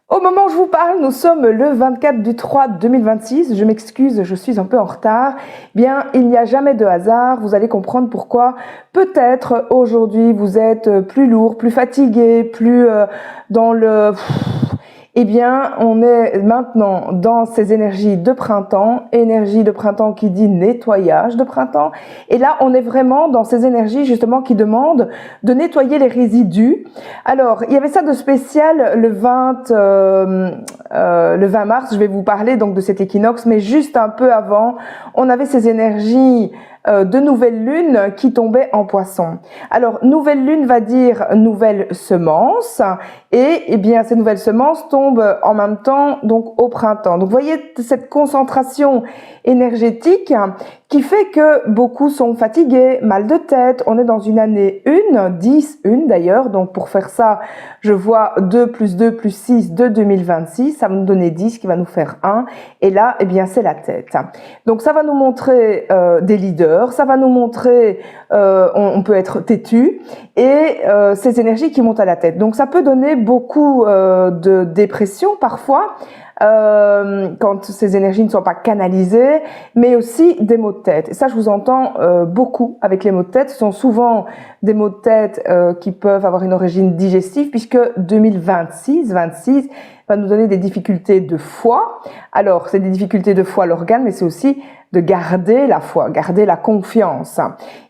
Au moment où je vous parle, nous sommes le 24 du 3 2026. Je m'excuse, je suis un peu en retard. Bien, il n'y a jamais de hasard. Vous allez comprendre pourquoi. Peut-être aujourd'hui vous êtes plus lourd, plus fatigué, plus dans le... Eh bien, on est maintenant dans ces énergies de printemps qui dit nettoyage de printemps. Et là, on est vraiment dans ces énergies justement qui demandent de nettoyer les résidus. Alors, il y avait ça de spécial le 20 mars. Je vais vous parler donc de cet équinoxe, mais juste un peu avant, on avait ces énergies de nouvelle lune qui tombaient en poisson. Alors, nouvelle lune va dire nouvelle semence, et eh bien ces nouvelles semences tombent en même temps donc au printemps. Donc, vous voyez cette concentration énergétique qui fait que beaucoup sont fatigués, mal de tête. On est dans une année 10 d'ailleurs. Donc, pour faire ça, je vois 2 plus 2 plus 6 de 2026. Ça va nous donner 10 qui va nous faire 1. Et là, eh bien, c'est la tête. Donc, ça va nous montrer des leaders. Ça va nous montrer, on peut être têtu. Et ces énergies qui montent à la tête. Donc, ça peut donner beaucoup de dépression parfois. Quand ces énergies ne sont pas canalisées, mais aussi des maux de tête. Et ça, je vous entends beaucoup avec les maux de tête. Ce sont souvent des maux de tête qui peuvent avoir une origine digestive, puisque 26 va nous donner des difficultés de foie. Alors, c'est des difficultés de foie à l'organe, mais c'est aussi de garder la foi, garder la confiance.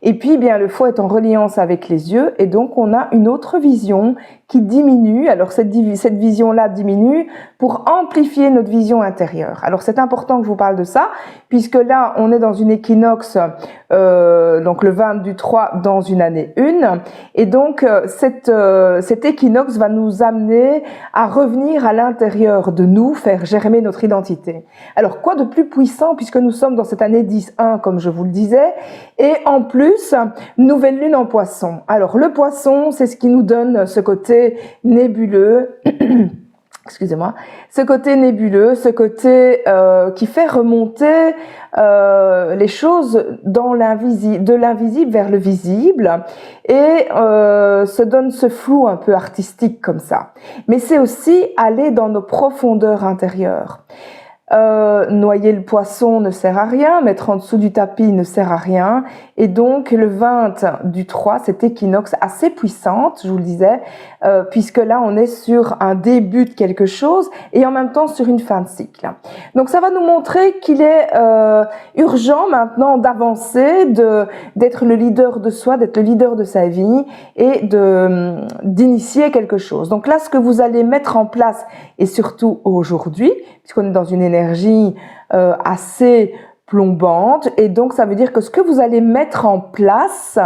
Et puis, bien, le foie est en reliance avec les yeux, et donc on a une autre vision qui diminue. Alors, cette vision-là diminue pour amplifier notre vision intérieure. Alors, c'est important que je vous parle de ça, puisque là, on est dans une équinoxe, donc le 20 du 3 dans une année 1, et donc cet équinoxe va nous amener à revenir à l'intérieur de nous, faire germer notre identité. Alors, quoi de plus puissant, puisque nous sommes dans cette année 10-1, comme je vous le disais, et en plus, nouvelle lune en poisson. Alors, le poisson, c'est ce qui nous donne ce côté nébuleux, excusez-moi, ce côté nébuleux, ce côté qui fait remonter les choses dans de l'invisible vers le visible, et se donne ce flou un peu artistique comme ça. Mais c'est aussi aller dans nos profondeurs intérieures. Noyer le poisson ne sert à rien, mettre en dessous du tapis ne sert à rien, et donc le 20 du 3, cette équinoxe assez puissante, je vous le disais, puisque là on est sur un début de quelque chose et en même temps sur une fin de cycle. Donc ça va nous montrer qu'il est urgent maintenant d'avancer, d'être le leader de soi, d'être le leader de sa vie et d'initier quelque chose. Donc là, ce que vous allez mettre en place, et surtout aujourd'hui, puisqu'on est dans une énergie assez plombante, et donc ça veut dire que ce que vous allez mettre en place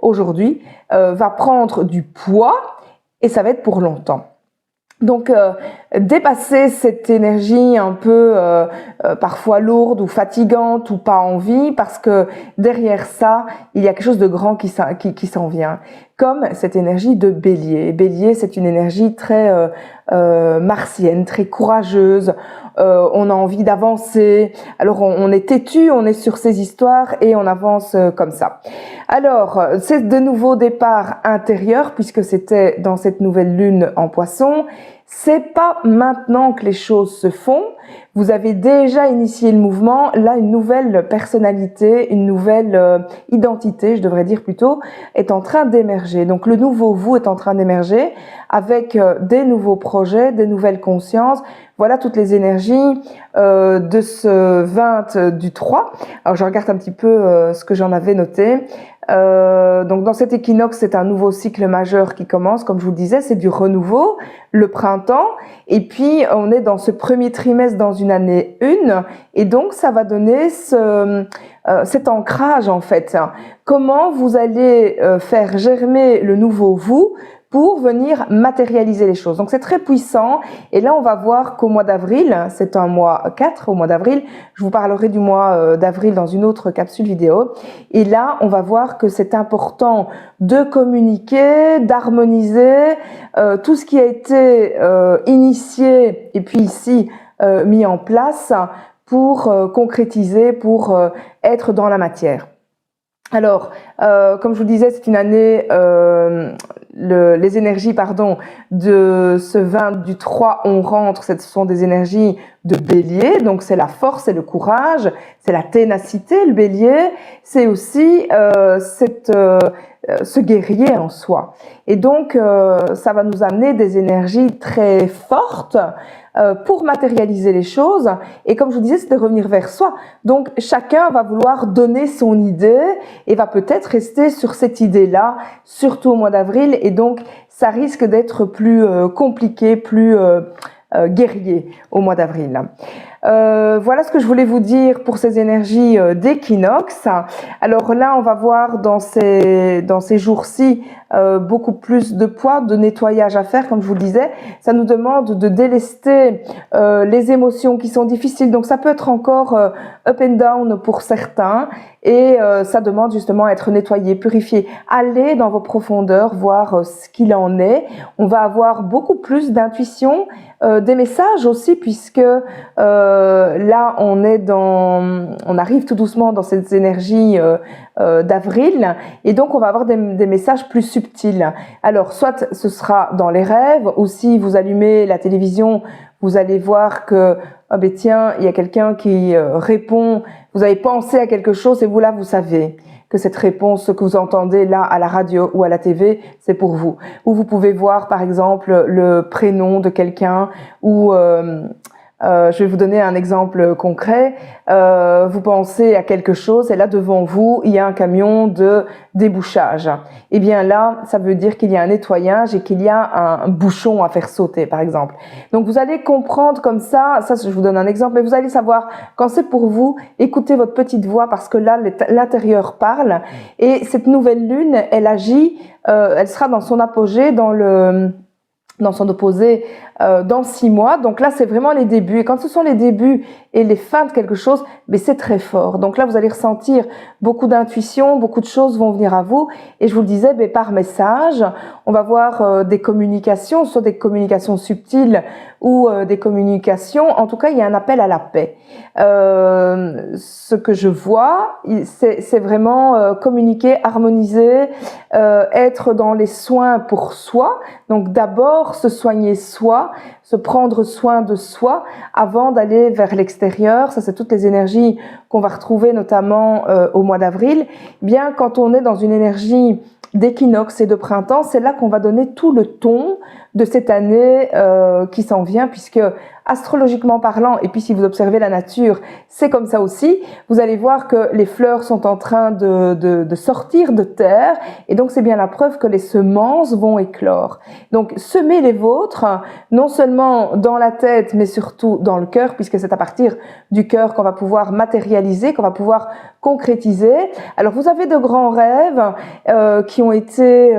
aujourd'hui va prendre du poids, et ça va être pour longtemps. Donc, dépasser cette énergie un peu parfois lourde ou fatigante ou pas envie, parce que derrière ça, il y a quelque chose de grand qui s'en vient. Comme cette énergie de Bélier. Bélier, c'est une énergie très martienne, très courageuse. On a envie d'avancer. Alors, on est têtu, on est sur ces histoires et on avance comme ça. Alors, c'est de nouveau départ intérieur, puisque c'était dans cette nouvelle lune en Poisson. C'est pas maintenant que les choses se font. Vous avez déjà initié le mouvement. Là, une nouvelle personnalité, une nouvelle identité, je devrais dire plutôt, est en train d'émerger. Donc, le nouveau vous est en train d'émerger avec des nouveaux projets, des nouvelles consciences. Voilà toutes les énergies de ce 20 du 3. Alors, je regarde un petit peu ce que j'en avais noté. Donc dans cet équinoxe, c'est un nouveau cycle majeur qui commence, comme je vous le disais, c'est du renouveau, le printemps, et puis on est dans ce premier trimestre dans une année 1, et donc ça va donner cet ancrage en fait. Comment vous allez faire germer le nouveau vous pour venir matérialiser les choses. Donc c'est très puissant, et là on va voir qu'au mois d'avril, c'est un mois 4, au mois d'avril, je vous parlerai du mois d'avril dans une autre capsule vidéo, et là on va voir que c'est important de communiquer, d'harmoniser tout ce qui a été initié et puis ici mis en place pour concrétiser, pour être dans la matière. Alors, comme je vous disais, c'est une année les énergies de du 3, on rentre, ce sont des énergies de bélier, donc c'est la force, c'est le courage, c'est la ténacité, le bélier, c'est aussi ce guerrier en soi. Et donc, ça va nous amener des énergies très fortes pour matérialiser les choses. Et comme je vous disais, c'est de revenir vers soi. Donc, chacun va vouloir donner son idée et va peut-être rester sur cette idée-là, surtout au mois d'avril. Et donc, ça risque d'être plus compliqué, plus guerrier au mois d'avril. Voilà ce que je voulais vous dire pour ces énergies d'équinoxe. Alors là, on va voir dans ces jours-ci beaucoup plus de poids, de nettoyage à faire, comme je vous le disais. Ça nous demande de délester les émotions qui sont difficiles. Donc ça peut être encore up and down pour certains. Et ça demande justement à être nettoyé, purifié. Allez dans vos profondeurs, voir ce qu'il en est. On va avoir beaucoup plus d'intuition, des messages aussi, puisque là on arrive tout doucement dans cette énergie d'avril, et donc on va avoir des messages plus subtils. Alors soit ce sera dans les rêves, ou si vous allumez la télévision, vous allez voir que ah ben tiens, il y a quelqu'un qui répond, vous avez pensé à quelque chose et vous là vous savez que cette réponse, ce que vous entendez là à la radio ou à la TV, c'est pour vous. Ou vous pouvez voir par exemple le prénom de quelqu'un, ou je vais vous donner un exemple concret. Vous pensez à quelque chose et là devant vous, il y a un camion de débouchage. Et bien là, ça veut dire qu'il y a un nettoyage et qu'il y a un bouchon à faire sauter, par exemple. Donc vous allez comprendre comme ça je vous donne un exemple, mais vous allez savoir quand c'est pour vous, écoutez votre petite voix parce que là, l'intérieur parle. Et cette nouvelle lune, elle agit, elle sera dans son apogée, dans son opposé dans 6 mois. Donc là, c'est vraiment les débuts. Et quand ce sont les débuts et les fins de quelque chose, mais c'est très fort. Donc là, vous allez ressentir beaucoup d'intuition, beaucoup de choses vont venir à vous. Et je vous le disais, par message, on va voir des communications, soit des communications subtiles ou des communications. En tout cas, il y a un appel à la paix. Ce que je vois, c'est vraiment communiquer, harmoniser, être dans les soins pour soi. Donc d'abord, se soigner soi, se prendre soin de soi avant d'aller vers l'extérieur. Ça, c'est toutes les énergies qu'on va retrouver notamment au mois d'avril. Bien, quand on est dans une énergie d'équinoxe et de printemps, c'est là qu'on va donner tout le ton de cette année qui s'en vient, puisque astrologiquement parlant, et puis si vous observez la nature, c'est comme ça aussi, vous allez voir que les fleurs sont en train de sortir de terre, et donc c'est bien la preuve que les semences vont éclore. Donc semez les vôtres, non seulement dans la tête, mais surtout dans le cœur, puisque c'est à partir du cœur qu'on va pouvoir matérialiser, qu'on va pouvoir concrétiser. Alors vous avez de grands rêves qui ont été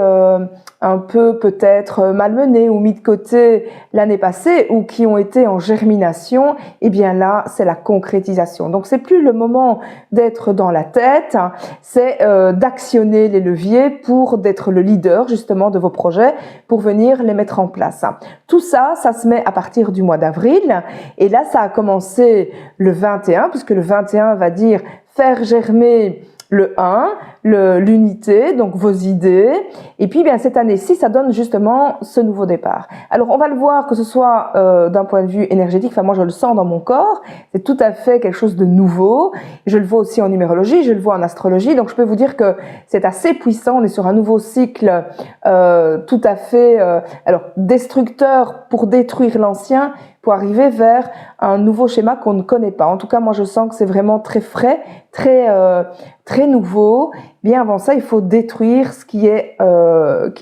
un peu peut-être malmenés ou mis de côté l'année passée, ou qui ont été en germination. Et bien là, c'est la concrétisation. Donc c'est plus le moment d'être dans la tête, c'est d'actionner les leviers pour d'être le leader justement de vos projets, pour venir les mettre en place. Tout ça, ça se met à partir du mois d'avril, et là ça a commencé le 21, puisque le 21 va dire faire germer le 1, l'unité, donc vos idées. Et puis, bien, cette année-ci, ça donne justement ce nouveau départ. Alors, on va le voir, que ce soit d'un point de vue énergétique, enfin, moi, je le sens dans mon corps. C'est tout à fait quelque chose de nouveau. Je le vois aussi en numérologie, je le vois en astrologie. Donc, je peux vous dire que c'est assez puissant. On est sur un nouveau cycle tout à fait, alors, destructeur pour détruire l'ancien, pour arriver vers un nouveau schéma qu'on ne connaît pas. En tout cas, moi, je sens que c'est vraiment très frais, très nouveau. Bien avant ça, il faut détruire ce qui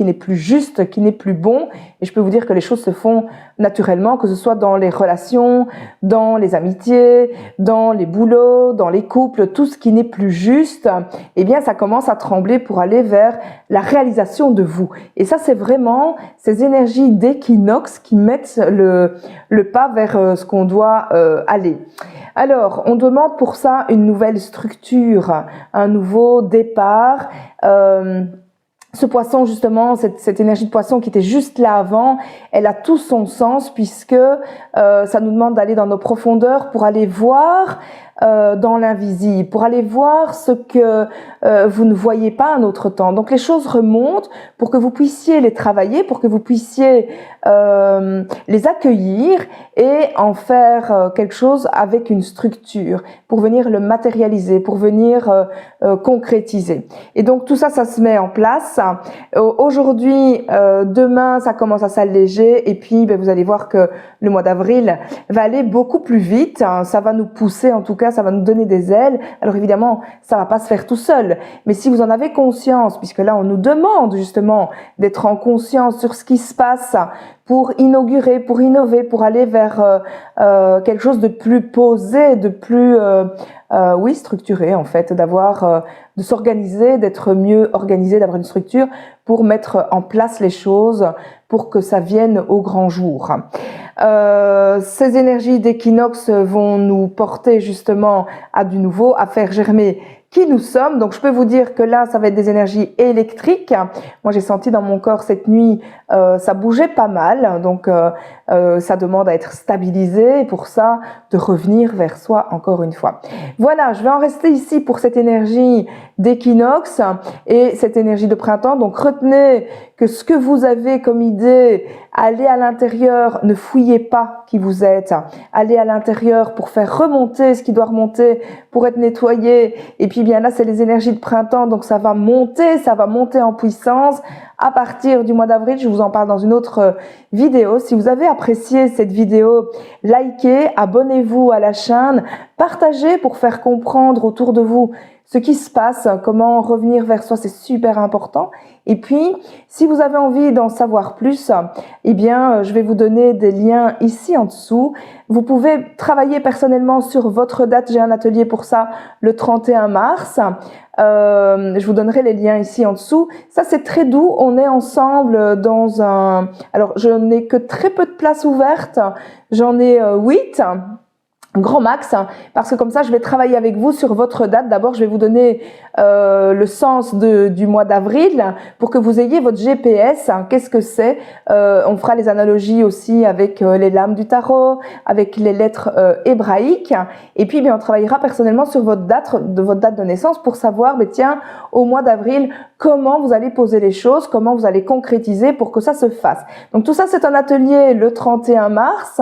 n'est plus juste, qui n'est plus bon. Et je peux vous dire que les choses se font naturellement, que ce soit dans les relations, dans les amitiés, dans les boulots, dans les couples, tout ce qui n'est plus juste, eh bien, ça commence à trembler pour aller vers la réalisation de vous. Et ça, c'est vraiment ces énergies d'équinoxe qui mettent le pas vers ce qu'on doit aller. Alors, on demande pour ça une nouvelle structure, un nouveau départ. ce poisson justement, cette énergie de poisson qui était juste là avant, elle a tout son sens puisque ça nous demande d'aller dans nos profondeurs pour aller voir dans l'invisible, pour aller voir ce que vous ne voyez pas un autre temps. Donc les choses remontent pour que vous puissiez les travailler, pour que vous puissiez les accueillir et en faire quelque chose avec une structure, pour venir le matérialiser, pour venir concrétiser. Et donc tout ça, ça se met en place. Aujourd'hui, demain, ça commence à s'alléger et puis vous allez voir que le mois d'avril va aller beaucoup plus vite. Ça va nous pousser, en tout cas, ça va nous donner des ailes. Alors évidemment, ça va pas se faire tout seul. Mais si vous en avez conscience, puisque là, on nous demande justement d'être en conscience sur ce qui se passe pour inaugurer, pour innover, pour aller vers quelque chose de plus posé, de plus oui, structuré en fait, de s'organiser, d'être mieux organisé, d'avoir une structure pour mettre en place les choses pour que ça vienne au grand jour. Ces énergies d'équinoxe vont nous porter justement à du nouveau, à faire germer qui nous sommes. Donc je peux vous dire que là, ça va être des énergies électriques. Moi, j'ai senti dans mon corps cette nuit, ça bougeait pas mal. Donc ça demande à être stabilisé. Et pour ça, de revenir vers soi encore une fois. Voilà, je vais en rester ici pour cette énergie d'équinoxe et cette énergie de printemps. Donc retenez que ce que vous avez comme idée, allez à l'intérieur, ne fouillez pas qui vous êtes. Allez à l'intérieur pour faire remonter ce qui doit remonter, pour être nettoyé. Et puis bien là, c'est les énergies de printemps, donc ça va monter en puissance. À partir du mois d'avril, je vous en parle dans une autre vidéo. Si vous avez apprécié cette vidéo, likez, abonnez-vous à la chaîne, partagez pour faire comprendre autour de vous ce qui se passe, comment revenir vers soi, c'est super important. Et puis, si vous avez envie d'en savoir plus, eh bien, je vais vous donner des liens ici en dessous. Vous pouvez travailler personnellement sur votre date. J'ai un atelier pour ça le 31 mars. Je vous donnerai les liens ici en dessous. Ça, c'est très doux. On est ensemble dans un... Alors, je n'ai que très peu de places ouvertes. J'en ai 8. Grand max, parce que comme ça je vais travailler avec vous sur votre date. D'abord je vais vous donner le sens du mois d'avril pour que vous ayez votre GPS. Qu'est-ce que c'est? On fera les analogies aussi avec les lames du tarot, avec les lettres hébraïques, et puis bien on travaillera personnellement sur votre date de naissance pour savoir, tiens, au mois d'avril, comment vous allez poser les choses, comment vous allez concrétiser pour que ça se fasse. Donc tout ça c'est un atelier le 31 mars.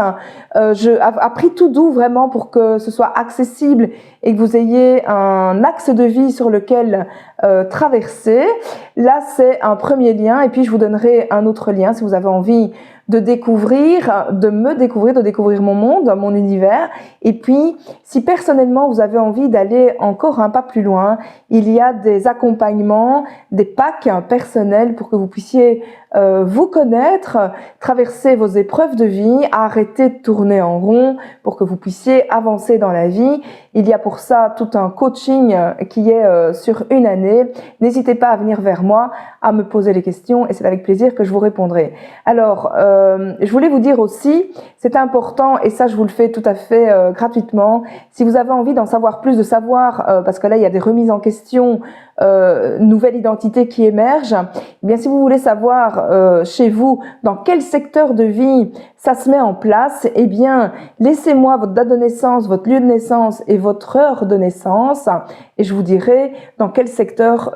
Je appris tout doux vraiment pour que ce soit accessible et que vous ayez un axe de vie sur lequel traverser. Là, c'est un premier lien et puis je vous donnerai un autre lien si vous avez envie de découvrir, de me découvrir, de découvrir mon monde, mon univers. Et puis, si personnellement vous avez envie d'aller encore un pas plus loin, il y a des accompagnements, des packs personnels pour que vous puissiez vous connaître, traverser vos épreuves de vie, arrêter de tourner en rond pour que vous puissiez avancer dans la vie. Il y a pour ça tout un coaching qui est sur une année. N'hésitez pas à venir vers moi, à me poser les questions et c'est avec plaisir que je vous répondrai. Alors, je voulais vous dire aussi, c'est important et ça je vous le fais tout à fait gratuitement. Si vous avez envie d'en savoir plus, de savoir, parce que là il y a des remises en question, nouvelle identité qui émerge, eh bien si vous voulez savoir chez vous dans quel secteur de vie ça se met en place, eh bien laissez-moi votre date de naissance, votre lieu de naissance et votre heure de naissance et je vous dirai dans quel secteur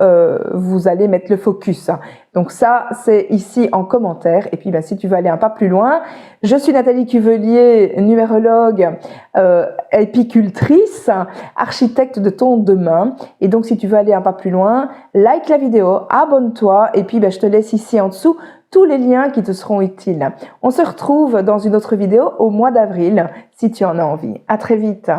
vous allez mettre le focus. Donc ça, c'est ici en commentaire. Et puis, si tu veux aller un pas plus loin, je suis Nathalie Cuvelier, numérologue, épicultrice, architecte de ton demain. Et donc, si tu veux aller un pas plus loin, like la vidéo, abonne-toi. Et puis, je te laisse ici en dessous tous les liens qui te seront utiles. On se retrouve dans une autre vidéo au mois d'avril, si tu en as envie. À très vite.